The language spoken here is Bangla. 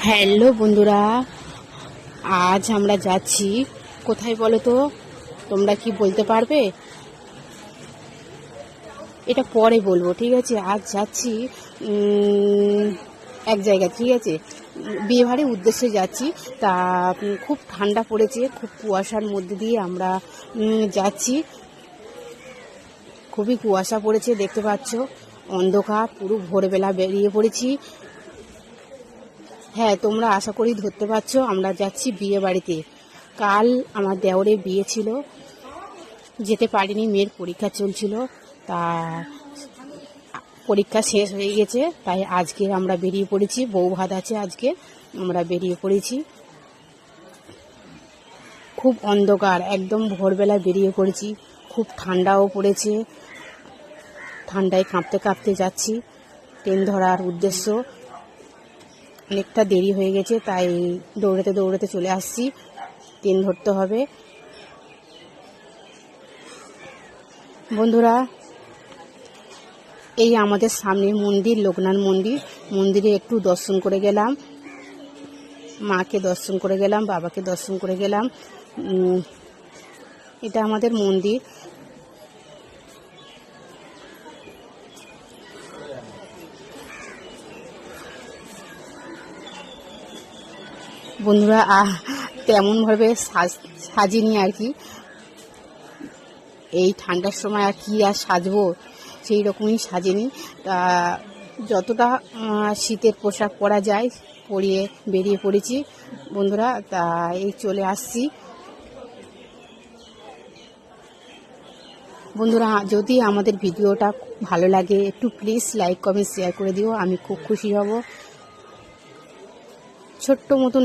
হ্যালো বন্ধুরা, আজ আমরা যাচ্ছি কোথায় বলো তো? তোমরা কি বলতে পারবে? এটা পরে বলবো, ঠিক আছে? আজ যাচ্ছি এক জায়গায়, ঠিক আছে? বিয়েবাড়ির উদ্দেশ্যে যাচ্ছি। তা খুব ঠান্ডা পড়েছে, খুব কুয়াশার মধ্যে দিয়ে আমরা যাচ্ছি। খুবই কুয়াশা পড়েছে, দেখতে পাচ্ছ, অন্ধকার, পুরো ভোরবেলা বেরিয়ে পড়েছি। হ্যাঁ, তোমরা আশা করি ধরতে পারছো, আমরা যাচ্ছি বিয়ে বাড়িতে। কাল আমার দেওরের বিয়ে ছিল, যেতে পারিনি, মেয়ের পরীক্ষা চলছিল। তা পরীক্ষা শেষ হয়ে গেছে, তাই আজকে আমরা বেরিয়ে পড়েছি। বউ ভাত আছে আজকে, আমরা বেরিয়ে পড়েছি। খুব অন্ধকার, একদম ভোরবেলা বেরিয়ে পড়েছি। খুব ঠান্ডাও পড়েছে, ঠান্ডায় কাঁপতে কাঁপতে যাচ্ছি ট্রেন ধরার উদ্দেশ্য। অনেকটা দেরি হয়ে গেছে, তাই দৌড়াতে দৌড়াতে চলে আসছি, ট্রেন ধরতে হবে। বন্ধুরা, এই আমাদের সামনে মন্দির, লোকনাথ মন্দির। মন্দিরে একটু দর্শন করে গেলাম, মাকে দর্শন করে গেলাম, বাবাকে দর্শন করে গেলাম। এটা আমাদের মন্দির। বন্ধুরা, তেমনভাবে সাজিনি আর কি। এই ঠান্ডার সময় আর কি আর সাজবো, সেই রকমই সাজিনি। তা যতটা শীতের পোশাক পরা যায় পরিয়ে বেরিয়ে পড়েছি বন্ধুরা। তা এই চলে আসছি। বন্ধুরা, যদি আমাদের ভিডিওটা ভালো লাগে, একটু প্লিজ লাইক কমেন্ট শেয়ার করে দিও, আমি খুব খুশি হব। ছোট্ট মতন